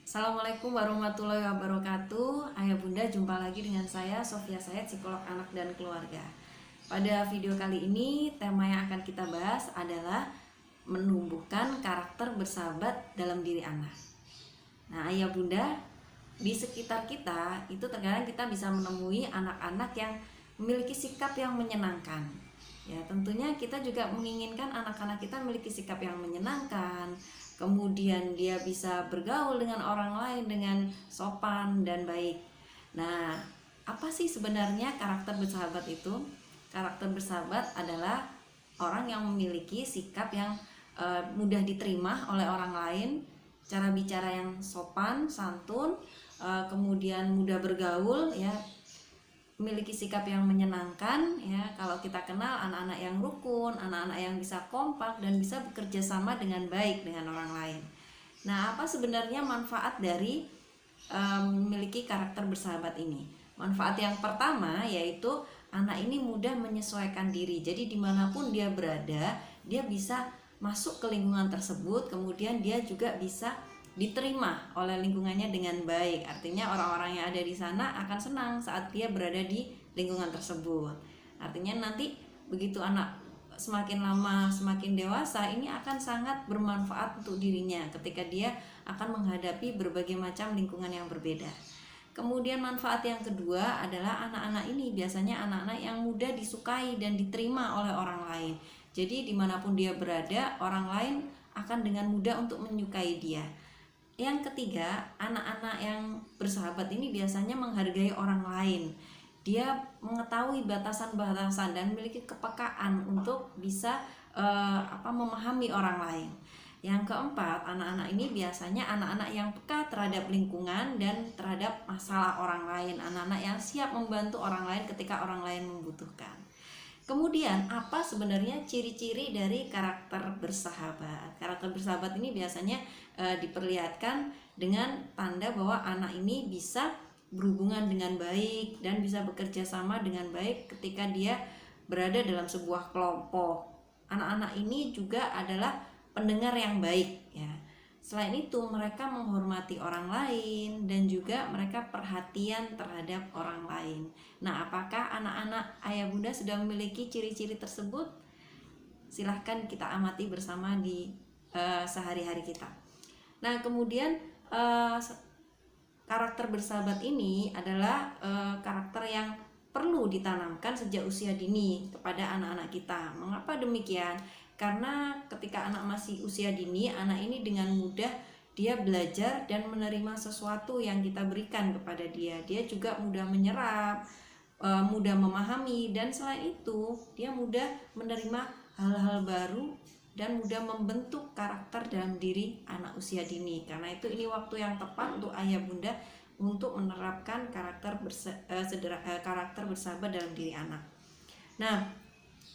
Assalamualaikum warahmatullahi wabarakatuh. Ayah bunda, jumpa lagi dengan saya Sofia Sayed, psikolog anak dan keluarga. Pada video kali ini, tema yang akan kita bahas adalah menumbuhkan karakter bersahabat dalam diri anak. Nah, ayah bunda, di sekitar kita itu terkadang kita bisa menemui anak-anak yang memiliki sikap yang menyenangkan. Ya, tentunya kita juga menginginkan anak-anak kita memiliki sikap yang menyenangkan. Kemudian dia bisa bergaul dengan orang lain dengan sopan dan baik. Nah, apa sih sebenarnya karakter bersahabat itu? Karakter bersahabat adalah orang yang memiliki sikap yang mudah diterima oleh orang lain, cara bicara yang sopan, santun, kemudian mudah bergaul, ya, memiliki sikap yang menyenangkan. Ya, kalau kita kenal anak-anak yang rukun, anak-anak yang bisa kompak dan bisa bekerja sama dengan baik dengan orang lain. Nah, apa sebenarnya manfaat dari memiliki karakter bersahabat ini? Manfaat yang pertama yaitu anak ini mudah menyesuaikan diri. Jadi dimanapun dia berada, dia bisa masuk ke lingkungan tersebut, kemudian dia juga bisa diterima oleh lingkungannya dengan baik. Artinya orang-orang yang ada di sana akan senang saat dia berada di lingkungan tersebut. Artinya nanti begitu anak semakin lama semakin dewasa, ini akan sangat bermanfaat untuk dirinya ketika dia akan menghadapi berbagai macam lingkungan yang berbeda. Kemudian manfaat yang kedua adalah anak-anak ini biasanya anak-anak yang mudah disukai dan diterima oleh orang lain. Jadi dimanapun dia berada, orang lain akan dengan mudah untuk menyukai dia. Yang ketiga, anak-anak yang bersahabat ini biasanya menghargai orang lain. Dia mengetahui batasan-batasan dan memiliki kepekaan untuk bisa memahami orang lain. Yang keempat, anak-anak ini biasanya anak-anak yang peka terhadap lingkungan dan terhadap masalah orang lain. Anak-anak yang siap membantu orang lain ketika orang lain membutuhkan. Kemudian, apa sebenarnya ciri-ciri dari karakter bersahabat? Karakter bersahabat ini biasanya diperlihatkan dengan tanda bahwa anak ini bisa berhubungan dengan baik dan bisa bekerja sama dengan baik ketika dia berada dalam sebuah kelompok. Anak-anak ini juga adalah pendengar yang baik, ya. Selain itu, mereka menghormati orang lain dan juga mereka perhatian terhadap orang lain. Nah, apakah anak-anak ayah bunda sudah memiliki ciri-ciri tersebut? Silahkan kita amati bersama di sehari-hari kita. Nah, kemudian karakter bersahabat ini adalah karakter yang perlu ditanamkan sejak usia dini kepada anak-anak kita. Mengapa demikian? Karena ketika anak masih usia dini, anak ini dengan mudah dia belajar dan menerima sesuatu yang kita berikan kepada dia. Dia juga mudah menyerap, mudah memahami, dan selain itu dia mudah menerima hal-hal baru dan mudah membentuk karakter dalam diri anak usia dini. Karena itu ini waktu yang tepat untuk ayah bunda untuk menerapkan karakter bersahabat dalam diri anak. Nah,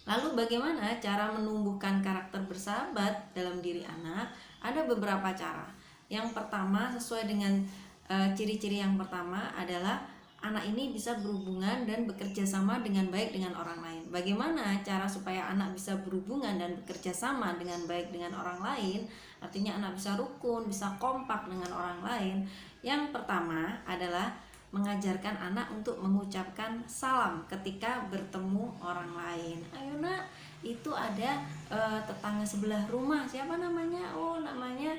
lalu bagaimana cara menumbuhkan karakter bersahabat dalam diri anak? Ada beberapa cara. Yang pertama, sesuai dengan ciri-ciri yang pertama adalah anak ini bisa berhubungan dan bekerja sama dengan baik dengan orang lain. Bagaimana cara supaya anak bisa berhubungan dan bekerja sama dengan baik dengan orang lain? Artinya anak bisa rukun, bisa kompak dengan orang lain. Yang pertama adalah mengajarkan anak untuk mengucapkan salam ketika bertemu orang lain. Ayo nak, itu ada tetangga sebelah rumah, siapa namanya? Oh, namanya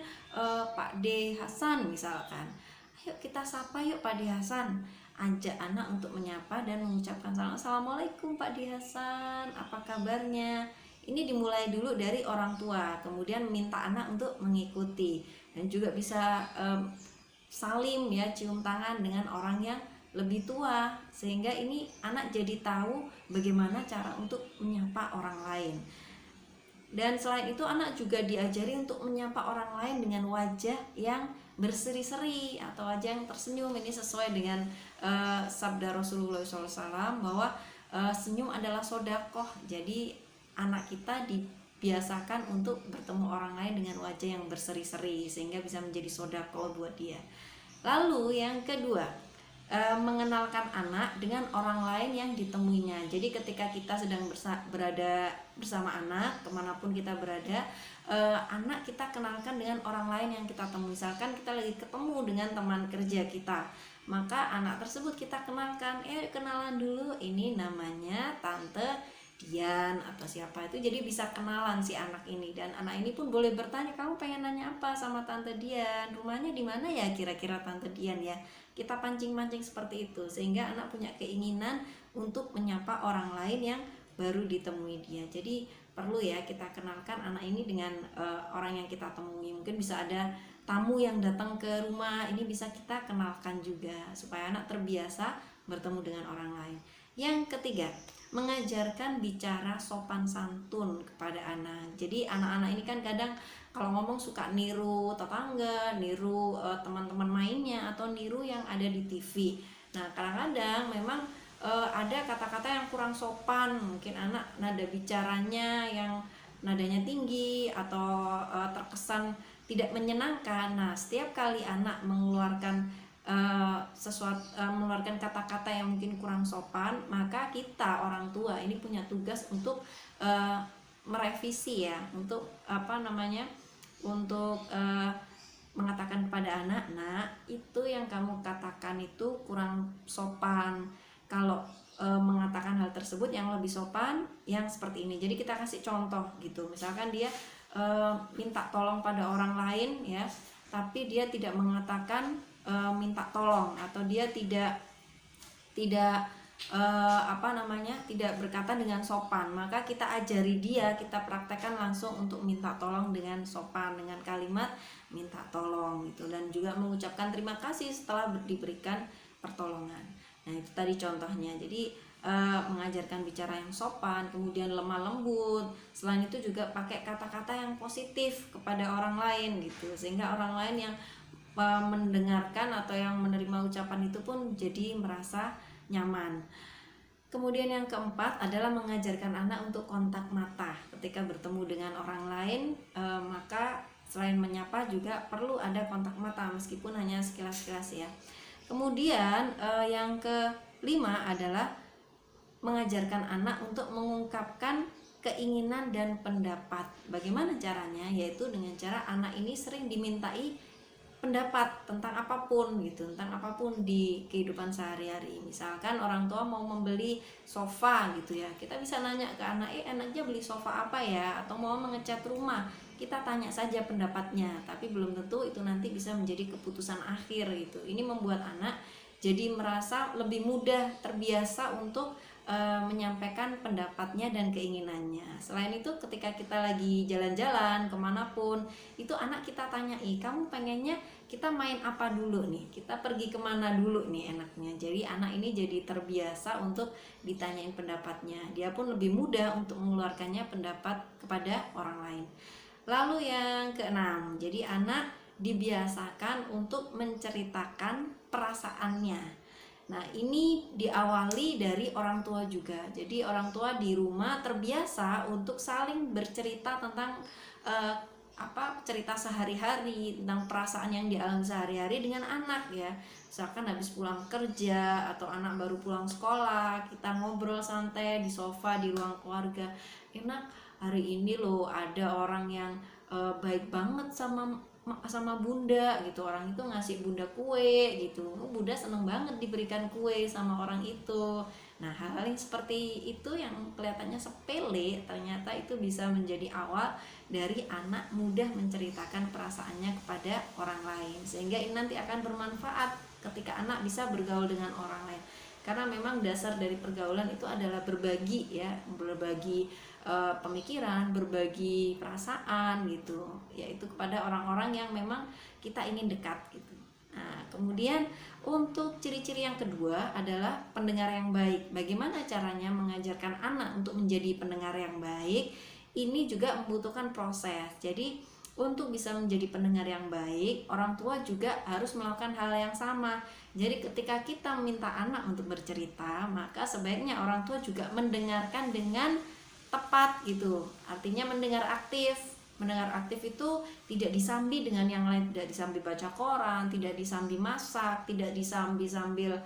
Pak D Hasan misalkan. Ayo kita sapa yuk Pak D Hasan. Ajak anak untuk menyapa dan mengucapkan salam. Assalamualaikum Pak D Hasan, apa kabarnya? Ini dimulai dulu dari orang tua, kemudian minta anak untuk mengikuti. Dan juga bisa salim, ya, cium tangan dengan orang yang lebih tua, sehingga ini anak jadi tahu bagaimana cara untuk menyapa orang lain. Dan selain itu anak juga diajari untuk menyapa orang lain dengan wajah yang berseri-seri atau wajah yang tersenyum. Ini sesuai dengan sabda Rasulullah SAW bahwa senyum adalah sodakoh. Jadi anak kita dibiasakan untuk bertemu orang lain dengan wajah yang berseri-seri sehingga bisa menjadi sodakoh buat dia. Lalu yang kedua, mengenalkan anak dengan orang lain yang ditemuinya. Jadi ketika kita sedang berada bersama anak, kemanapun kita berada, anak kita kenalkan dengan orang lain yang kita temui. Misalkan kita lagi ketemu dengan teman kerja kita, maka anak tersebut kita kenalkan, kenalan dulu, ini namanya Tante Dian atau siapa itu. Jadi bisa kenalan si anak ini, dan anak ini pun boleh bertanya, kamu pengen nanya apa sama Tante Dian, rumahnya di mana ya kira-kira Tante Dian ya. Kita pancing-pancing seperti itu sehingga anak punya keinginan untuk menyapa orang lain yang baru ditemui dia. Jadi perlu ya kita kenalkan anak ini dengan orang yang kita temui. Mungkin bisa ada tamu yang datang ke rumah, ini bisa kita kenalkan juga supaya anak terbiasa bertemu dengan orang lain. Yang ketiga, mengajarkan bicara sopan santun kepada anak. Jadi anak-anak ini kan kadang kalau ngomong suka niru tetangga, niru teman-teman mainnya, atau niru yang ada di TV. Nah kadang-kadang memang ada kata-kata yang kurang sopan, mungkin anak nada bicaranya yang nadanya tinggi atau terkesan tidak menyenangkan. Nah setiap kali anak mengeluarkan mengeluarkan kata-kata yang mungkin kurang sopan, maka kita orang tua ini punya tugas untuk merevisi ya, untuk untuk mengatakan kepada anak, nah itu yang kamu katakan itu kurang sopan. Kalau mengatakan hal tersebut yang lebih sopan yang seperti ini. Jadi kita kasih contoh gitu. Misalkan dia minta tolong pada orang lain ya, tapi dia tidak mengatakan minta tolong, atau dia tidak tidak berkata dengan sopan, maka kita ajari dia, kita praktekkan langsung untuk minta tolong dengan sopan, dengan kalimat minta tolong gitu, dan juga mengucapkan terima kasih setelah diberikan pertolongan. Nah itu tadi contohnya. Jadi mengajarkan bicara yang sopan, kemudian lemah lembut. Selain itu juga pakai kata-kata yang positif kepada orang lain gitu, sehingga orang lain yang mendengarkan atau yang menerima ucapan itu pun jadi merasa nyaman. Kemudian yang keempat adalah mengajarkan anak untuk kontak mata ketika bertemu dengan orang lain. Maka selain menyapa juga perlu ada kontak mata meskipun hanya sekilas-sekilas ya. Kemudian yang kelima adalah mengajarkan anak untuk mengungkapkan keinginan dan pendapat. Bagaimana caranya? Yaitu dengan cara anak ini sering dimintai pendapat tentang apapun gitu, tentang apapun di kehidupan sehari-hari. Misalkan orang tua mau membeli sofa gitu ya, kita bisa nanya ke anak, enaknya beli sofa apa ya, atau mau mengecat rumah, kita tanya saja pendapatnya, tapi belum tentu itu nanti bisa menjadi keputusan akhir gitu. Ini membuat anak jadi merasa lebih mudah terbiasa untuk menyampaikan pendapatnya dan keinginannya. Selain itu ketika kita lagi jalan-jalan kemanapun, itu anak kita tanyai, kamu pengennya kita main apa dulu nih, kita pergi kemana dulu nih enaknya. Jadi anak ini jadi terbiasa untuk ditanyain pendapatnya, dia pun lebih mudah untuk mengeluarkannya pendapat kepada orang lain. Lalu yang keenam, jadi anak dibiasakan untuk menceritakan perasaannya. Nah ini diawali dari orang tua juga. Jadi orang tua di rumah terbiasa untuk saling bercerita tentang cerita sehari-hari, tentang perasaan yang dialami sehari-hari dengan anak ya. Misalkan habis pulang kerja atau anak baru pulang sekolah, kita ngobrol santai di sofa di ruang keluarga. Enak, hari ini loh ada orang yang baik banget sama bunda gitu, orang itu ngasih bunda kue gitu, bunda seneng banget diberikan kue sama orang itu. Nah hal-hal yang seperti itu yang kelihatannya sepele, ternyata itu bisa menjadi awal dari anak mudah menceritakan perasaannya kepada orang lain, sehingga ini nanti akan bermanfaat ketika anak bisa bergaul dengan orang lain. Karena memang dasar dari pergaulan itu adalah berbagi ya, berbagi pemikiran, berbagi perasaan gitu, yaitu kepada orang-orang yang memang kita ingin dekat gitu. Nah, kemudian untuk ciri-ciri yang kedua adalah pendengar yang baik. Bagaimana caranya mengajarkan anak untuk menjadi pendengar yang baik? Ini juga membutuhkan proses. Jadi untuk bisa menjadi pendengar yang baik, orang tua juga harus melakukan hal yang sama. Jadi ketika kita meminta anak untuk bercerita, maka sebaiknya orang tua juga mendengarkan dengan tepat gitu, artinya mendengar aktif, Mendengar aktif itu tidak disambi dengan yang lain, tidak disambi baca koran, tidak disambi masak, tidak disambi sambil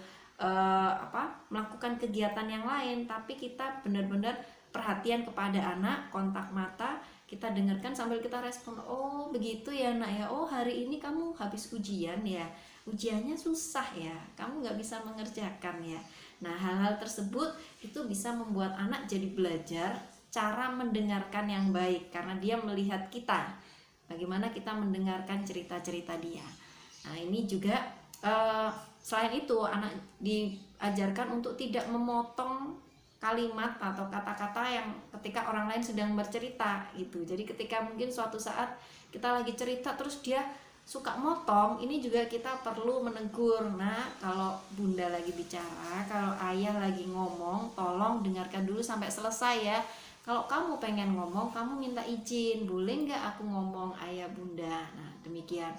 melakukan kegiatan yang lain, tapi kita benar-benar perhatian kepada anak, kontak mata, kita dengarkan sambil kita respon. Oh begitu ya nak ya, oh hari ini kamu habis ujian ya, ujiannya susah ya, kamu nggak bisa mengerjakan ya. Nah hal-hal tersebut itu bisa membuat anak jadi belajar cara mendengarkan yang baik, karena dia melihat kita, bagaimana kita mendengarkan cerita-cerita dia. Nah ini juga selain itu anak diajarkan untuk tidak memotong kalimat atau kata-kata yang ketika orang lain sedang bercerita gitu. Jadi ketika mungkin suatu saat kita lagi cerita terus dia suka motong, ini juga kita perlu menegur. Nah kalau bunda lagi bicara, kalau ayah lagi ngomong, tolong dengarkan dulu sampai selesai ya. Kalau kamu pengen ngomong, kamu minta izin, boleh nggak aku ngomong ayah bunda. Nah demikian.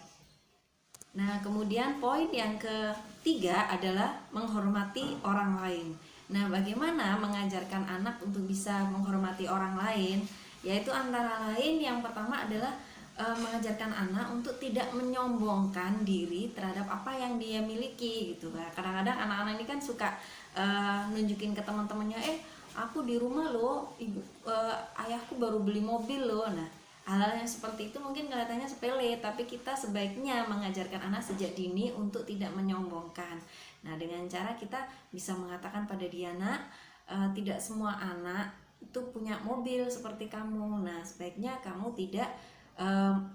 Nah kemudian poin yang ketiga adalah menghormati orang lain. Nah bagaimana mengajarkan anak untuk bisa menghormati orang lain? Yaitu antara lain yang pertama adalah mengajarkan anak untuk tidak menyombongkan diri terhadap apa yang dia miliki gitu. Nah, kadang-kadang anak-anak ini kan suka nunjukin ke teman-temannya, aku di rumah loh, ayahku baru beli mobil loh. Nah hal-hal yang seperti itu mungkin kelihatannya sepele, tapi kita sebaiknya mengajarkan anak sejak dini untuk tidak menyombongkan. Nah dengan cara kita bisa mengatakan pada dia, nak, tidak semua anak itu punya mobil seperti kamu. Nah sebaiknya kamu tidak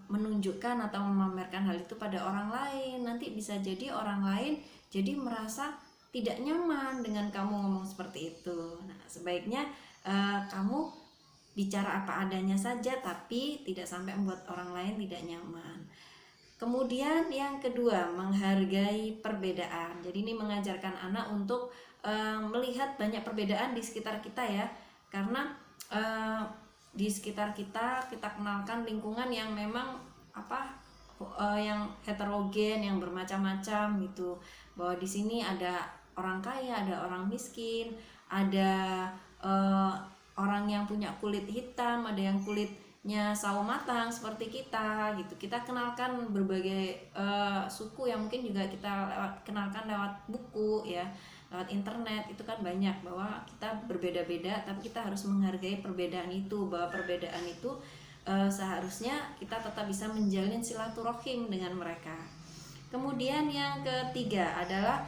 menunjukkan atau memamerkan hal itu pada orang lain. Nanti bisa jadi orang lain jadi merasa tidak nyaman dengan kamu ngomong seperti itu. Nah sebaiknya kamu bicara apa adanya saja, tapi tidak sampai membuat orang lain tidak nyaman. Kemudian yang kedua, menghargai perbedaan. Jadi ini mengajarkan anak untuk melihat banyak perbedaan di sekitar kita ya. Karena di sekitar kita kenalkan lingkungan yang memang yang heterogen, yang bermacam-macam gitu. Bahwa di sini ada orang kaya, ada orang miskin, ada orang yang punya kulit hitam, ada yang kulitnya sawo matang seperti kita gitu. Kita kenalkan berbagai suku yang mungkin juga kita kenalkan lewat buku ya, lewat internet. Itu kan banyak, bahwa kita berbeda-beda tapi kita harus menghargai perbedaan itu, bahwa perbedaan itu seharusnya kita tetap bisa menjalin silaturahim dengan mereka. Kemudian yang ketiga adalah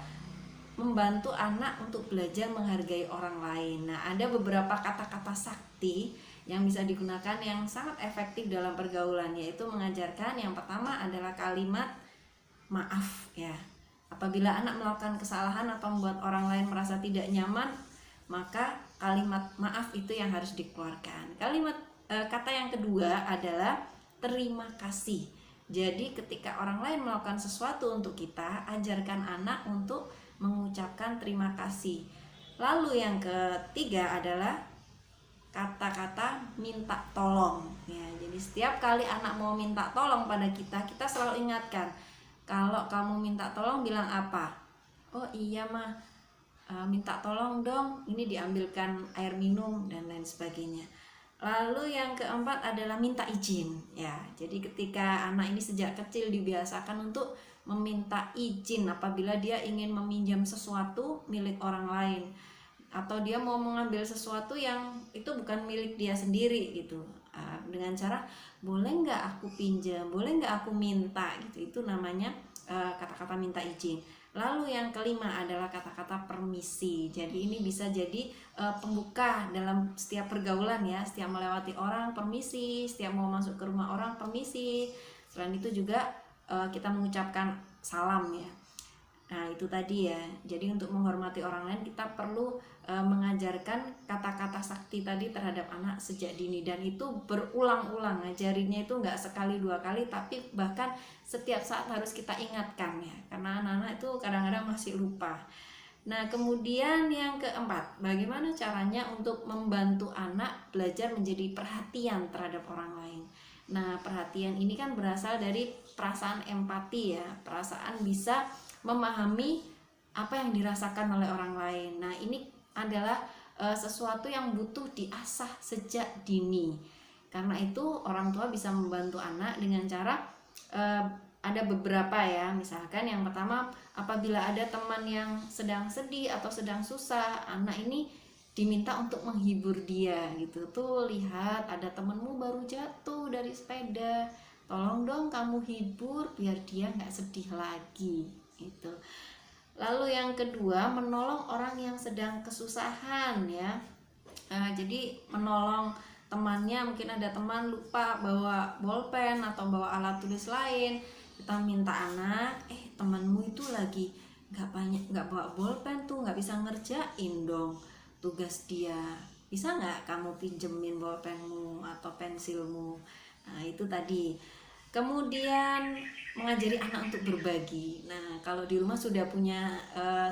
membantu anak untuk belajar menghargai orang lain. Nah, ada beberapa kata-kata sakti yang bisa digunakan yang sangat efektif dalam pergaulan, yaitu mengajarkan yang pertama adalah kalimat maaf ya. Apabila anak melakukan kesalahan atau membuat orang lain merasa tidak nyaman, maka kalimat maaf itu yang harus dikeluarkan. Kata yang kedua adalah terima kasih. Jadi ketika orang lain melakukan sesuatu untuk kita, ajarkan anak untuk mengucapkan terima kasih. Lalu yang ketiga adalah kata-kata minta tolong ya. Jadi setiap kali anak mau minta tolong pada kita selalu ingatkan, kalau kamu minta tolong bilang apa? Oh iya mah, minta tolong dong, ini diambilkan air minum dan lain sebagainya. Lalu yang keempat adalah minta izin ya. Jadi ketika anak ini sejak kecil dibiasakan untuk meminta izin apabila dia ingin meminjam sesuatu milik orang lain, atau dia mau mengambil sesuatu yang itu bukan milik dia sendiri gitu, dengan cara boleh nggak aku pinjam, boleh nggak aku minta gitu. Itu namanya kata-kata minta izin. Lalu yang kelima adalah kata-kata permisi. Jadi ini bisa jadi pembuka dalam setiap pergaulan ya. Setiap melewati orang permisi, setiap mau masuk ke rumah orang permisi. Selain itu juga kita mengucapkan salam ya. Nah itu tadi ya. Jadi untuk menghormati orang lain kita perlu mengajarkan kata-kata sakti tadi terhadap anak sejak dini, dan itu berulang-ulang. Ngajarinnya itu nggak sekali dua kali, tapi bahkan setiap saat harus kita ingatkan ya, karena anak-anak itu kadang-kadang masih lupa. Nah kemudian yang keempat, bagaimana caranya untuk membantu anak belajar menjadi perhatian terhadap orang lain. Nah perhatian ini kan berasal dari perasaan empati ya, perasaan bisa memahami apa yang dirasakan oleh orang lain. Nah ini adalah sesuatu yang butuh diasah sejak dini. Karena itu orang tua bisa membantu anak dengan cara ada beberapa ya. Misalkan yang pertama, apabila ada teman yang sedang sedih atau sedang susah, anak ini diminta untuk menghibur dia gitu. Tuh lihat, ada temenmu baru jatuh dari sepeda, tolong dong kamu hibur biar dia nggak sedih lagi gitu. Lalu yang kedua, menolong orang yang sedang kesusahan ya. Jadi menolong temannya, mungkin ada teman lupa bawa bolpen atau bawa alat tulis lain, kita minta anak, temanmu itu lagi nggak bawa bolpen tuh, nggak bisa ngerjain dong tugas dia, bisa nggak kamu pinjemin bolpenmu atau pensilmu. Nah itu tadi. Kemudian mengajari anak untuk berbagi. Nah kalau di rumah sudah punya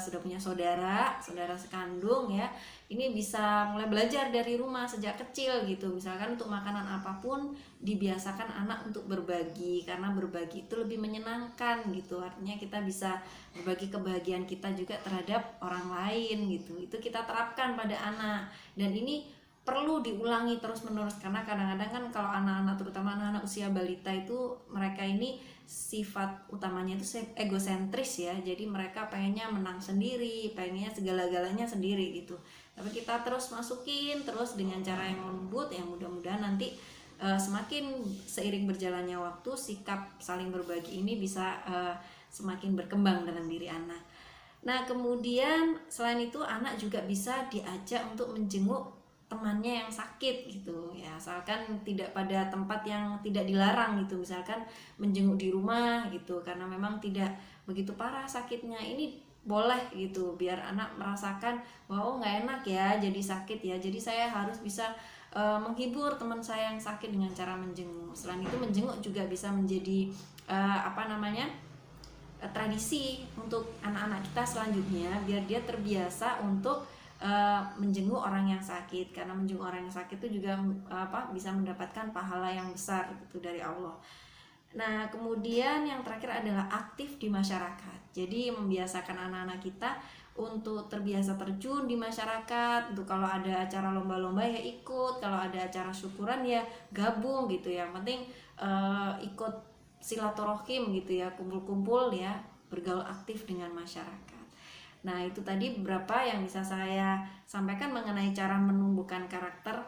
saudara sekandung ya, ini bisa mulai belajar dari rumah sejak kecil gitu. Misalkan untuk makanan apapun dibiasakan anak untuk berbagi, karena berbagi itu lebih menyenangkan gitu. Artinya kita bisa berbagi kebahagiaan kita juga terhadap orang lain gitu. Itu kita terapkan pada anak, dan ini perlu diulangi terus-menerus, karena kadang-kadang kan kalau anak-anak, terutama anak-anak usia balita itu, mereka ini sifat utamanya itu egosentris ya. Jadi mereka pengennya menang sendiri, pengennya segala-galanya sendiri gitu. Tapi kita terus masukin terus dengan cara yang lembut, yang mudah-mudahan nanti semakin seiring berjalannya waktu, sikap saling berbagi ini bisa semakin berkembang dalam diri anak. Nah kemudian selain itu, anak juga bisa diajak untuk menjenguk temannya yang sakit gitu ya, asalkan tidak pada tempat yang tidak dilarang gitu. Misalkan menjenguk di rumah gitu, karena memang tidak begitu parah sakitnya, ini boleh gitu, biar anak merasakan bahwa nggak enak ya jadi sakit ya, jadi saya harus bisa menghibur teman saya yang sakit dengan cara menjenguk. Selain itu, menjenguk juga bisa menjadi tradisi untuk anak-anak kita selanjutnya, biar dia terbiasa untuk menjenguk orang yang sakit, karena menjenguk orang yang sakit itu juga bisa mendapatkan pahala yang besar gitu dari Allah. Nah kemudian yang terakhir adalah aktif di masyarakat. Jadi membiasakan anak-anak kita untuk terbiasa terjun di masyarakat. Untuk kalau ada acara lomba-lomba ya ikut, kalau ada acara syukuran ya gabung gitu. Yang penting ikut silaturahim gitu ya, kumpul-kumpul ya, bergaul aktif dengan masyarakat. Nah itu tadi beberapa yang bisa saya sampaikan mengenai cara menumbuhkan karakter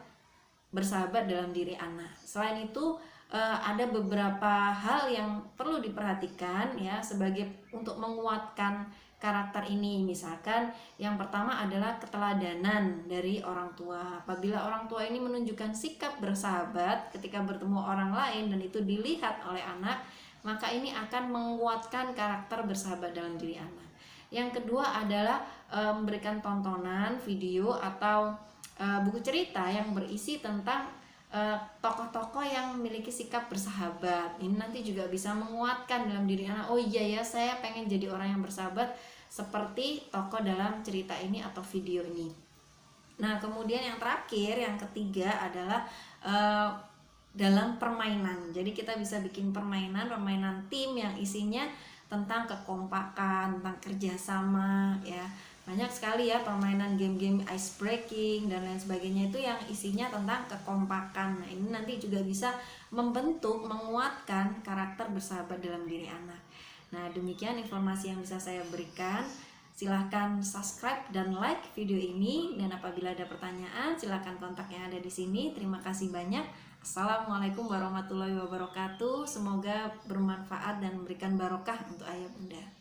bersahabat dalam diri anak. Selain itu ada beberapa hal yang perlu diperhatikan ya, sebagai untuk menguatkan karakter ini. Misalkan yang pertama adalah keteladanan dari orang tua. Apabila orang tua ini menunjukkan sikap bersahabat ketika bertemu orang lain dan itu dilihat oleh anak, maka ini akan menguatkan karakter bersahabat dalam diri anak. Yang kedua adalah memberikan tontonan, video atau buku cerita yang berisi tentang tokoh-tokoh yang memiliki sikap bersahabat. Ini nanti juga bisa menguatkan dalam diri anak, oh iya ya, saya pengen jadi orang yang bersahabat seperti tokoh dalam cerita ini atau video ini. Nah kemudian yang terakhir, yang ketiga adalah dalam permainan. Jadi kita bisa bikin permainan tim yang isinya tentang kekompakan, tentang kerjasama ya. Banyak sekali ya permainan game-game ice breaking dan lain sebagainya, itu yang isinya tentang kekompakan. Nah ini nanti juga bisa membentuk, menguatkan karakter bersahabat dalam diri anak. Nah demikian informasi yang bisa saya berikan. Silahkan subscribe dan like video ini, dan apabila ada pertanyaan silahkan kontak yang ada di sini. Terima kasih banyak. Assalamualaikum warahmatullahi wabarakatuh. Semoga bermanfaat dan memberikan barokah untuk ayah bunda.